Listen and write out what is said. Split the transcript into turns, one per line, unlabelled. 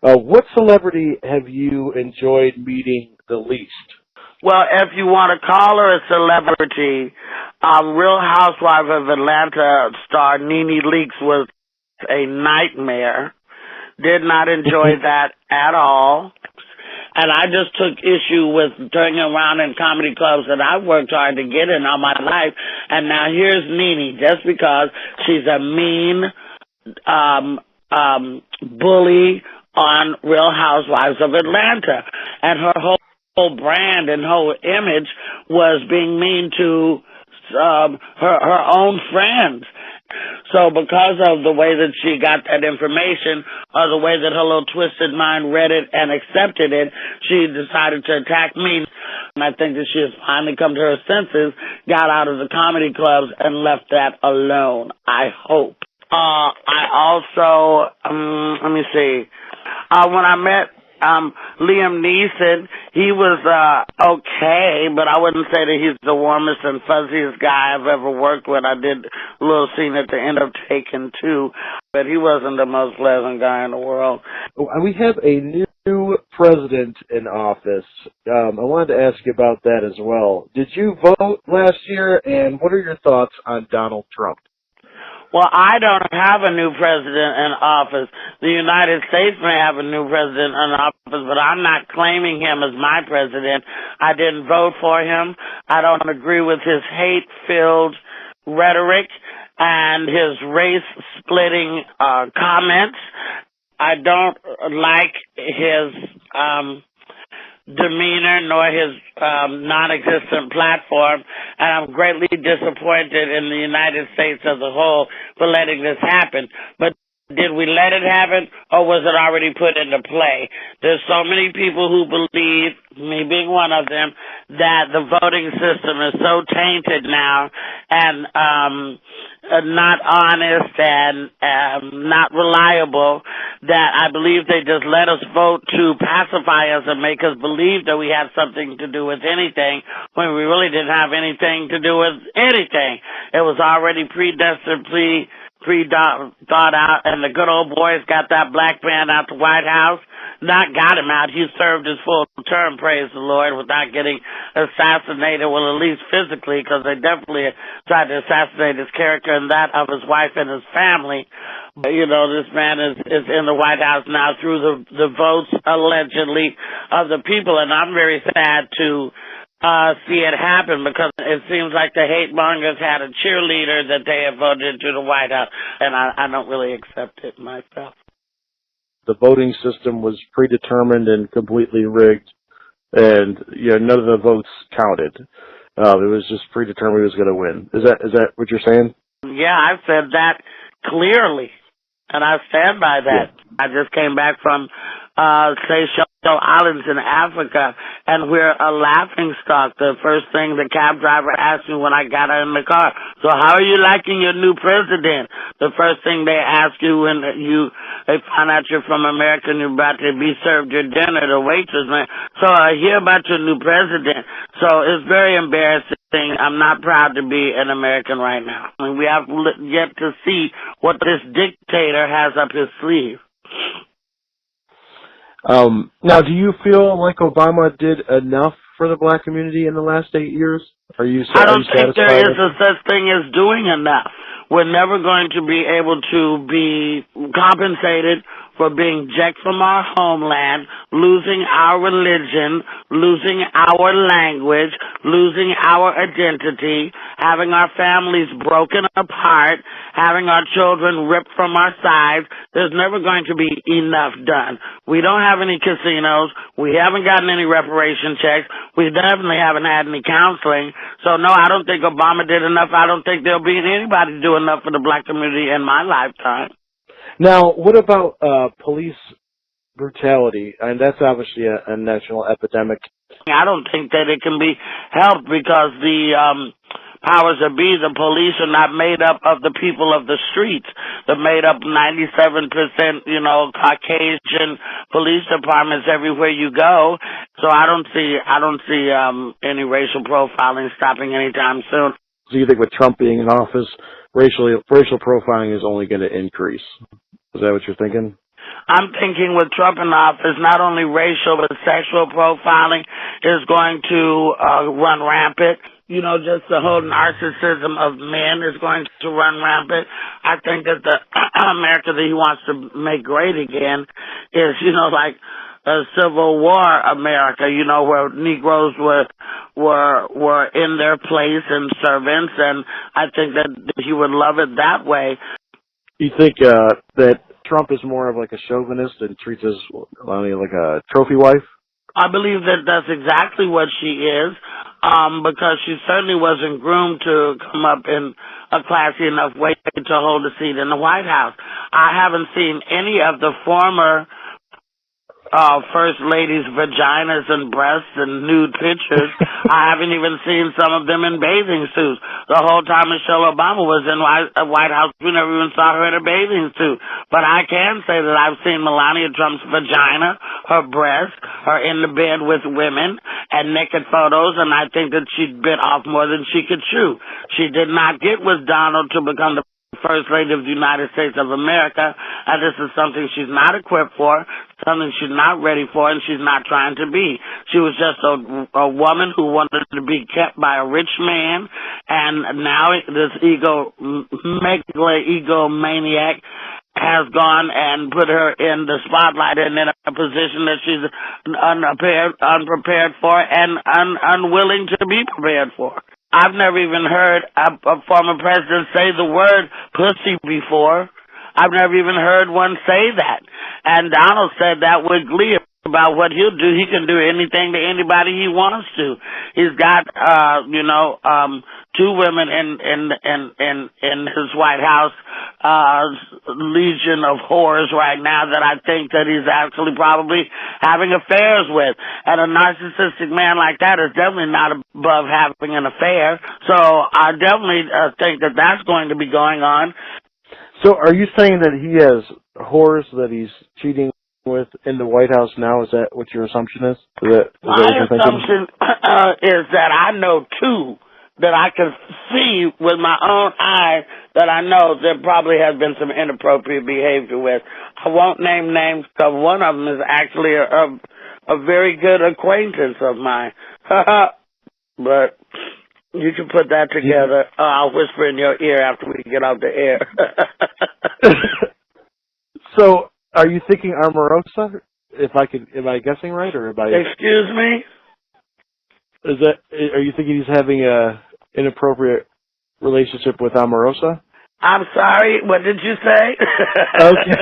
What celebrity have you enjoyed meeting the least?
Well, if you want to call her a celebrity, Real Housewife of Atlanta star Nene Leakes was a nightmare. Did not enjoy that at all. And I just took issue with turning around in comedy clubs that I've worked hard to get in all my life. And now here's Nene, just because she's a mean bully on Real Housewives of Atlanta. And her whole brand and whole image was being mean to her own friends. So because of the way that she got that information, or the way that her little twisted mind read it and accepted it, she decided to attack me. And I think that she has finally come to her senses, got out of the comedy clubs, and left that alone, I hope. I also, let me see, when I met Liam Neeson, he was okay, but I wouldn't say that he's the warmest and fuzziest guy I've ever worked with. I did a little scene at the end of Taken 2, but he wasn't the most pleasant guy in the world.
We have a new president in office. I wanted to ask you about that as well. Did you vote last year, and what are your thoughts on Donald Trump?
Well, I don't have a new president in office. The United States may have a new president in office, but I'm not claiming him as my president. I didn't vote for him. I don't agree with his hate-filled rhetoric and his race-splitting comments. I don't like his demeanor nor his non-existent platform, and I'm greatly disappointed in the United States as a whole for letting this happen. But did we let it happen, or was it already put into play? There's so many people who believe, me being one of them, that the voting system is so tainted now and not honest and not reliable, that I believe they just let us vote to pacify us and make us believe that we had something to do with anything, when we really didn't have anything to do with anything. It was already predestined, thought out, and the good old boys got that black man out the White House. Not got him out. He served his full term, praise the Lord, without getting assassinated, well, at least physically, because they definitely tried to assassinate his character and that of his wife and his family. But, you know, this man is in the White House now through the votes, allegedly, of the people, and I'm very sad to see it happen, because it seems like the hate mongers had a cheerleader that they have voted into the White House, and I don't really accept it myself.
The voting system was predetermined and completely rigged, and none of the votes counted. It was just predetermined who was going to win. Is that what you're saying?
Yeah, I've said that clearly, and I stand by that. Yeah. I just came back from Seychelles Islands in Africa, and we're a laughing stock. The first thing the cab driver asked me when I got in the car, so how are you liking your new president? The first thing they ask you when they find out you're from America and you're about to be served your dinner, the waitress, man. So I hear about your new president. So it's very embarrassing. I'm not proud to be an American right now. I mean, we have yet to see what this dictator has up his sleeve.
Now, do you feel like Obama did enough for the black community in the last 8 years?
I don't think there is a such thing as doing enough. We're never going to be able to be compensated for being jacked from our homeland, losing our religion, losing our language, losing our identity, having our families broken apart, having our children ripped from our sides. There's never going to be enough done. We don't have any casinos. We haven't gotten any reparation checks. We definitely haven't had any counseling. So, no, I don't think Obama did enough. I don't think there'll be anybody do enough for the black community in my lifetime.
Now, what about police brutality? And that's obviously a national epidemic.
I don't think that it can be helped, because the powers that be, the police, are not made up of the people of the streets. They're made up 97%, Caucasian police departments everywhere you go. So I don't see any racial profiling stopping anytime soon.
So you think with Trump being in office, racial profiling is only going to increase? Is that what you're thinking?
I'm thinking with Trump in office, not only racial but sexual profiling is going to run rampant. You know, just the whole narcissism of men is going to run rampant. I think that the America that he wants to make great again is, you know, like a Civil War America, you know, where Negroes were in their place and servants, and I think that he would love it that way.
You think that Trump is more of like a chauvinist and treats his Melania like a trophy wife?
I believe that that's exactly what she is, because she certainly wasn't groomed to come up in a classy enough way to hold a seat in the White House. I haven't seen any of the former first ladies' vaginas and breasts and nude pictures. I haven't even seen some of them in bathing suits. The whole time Michelle Obama was in White House, we never even saw her in a bathing suit. But I can say that I've seen Melania Trump's vagina, her breasts, her in the bed with women, and naked photos, and I think that she bit off more than she could chew. She did not get with Donald to become the First Lady of the United States of America, and this is something she's not equipped for, something she's not ready for, and she's not trying to be. She was just a woman who wanted to be kept by a rich man, and now this egomaniac has gone and put her in the spotlight and in a position that she's unprepared for and unwilling to be prepared for. I've never even heard a former president say the word pussy before. I've never even heard one say that. And Donald said that with glee about what he'll do. He can do anything to anybody he wants to. He's got, two women in his White House, legion of whores right now that I think that he's actually probably having affairs with. And a narcissistic man like that is definitely not above having an affair. So I definitely think that that's going to be going on.
So are you saying that he has whores that he's cheating with in the White House now? Is that what your assumption is?
My assumption is that I know two that I can see with my own eyes that I know there probably has been some inappropriate behavior with. I won't name names because one of them is actually a very good acquaintance of mine. But you can put that together. I'll whisper in your ear after we get off the air.
So, are you thinking Omarosa? Am I guessing right, or am I?
Excuse me?
Are you thinking he's having a inappropriate relationship with Omarosa?
I'm sorry. What did you say?
Okay.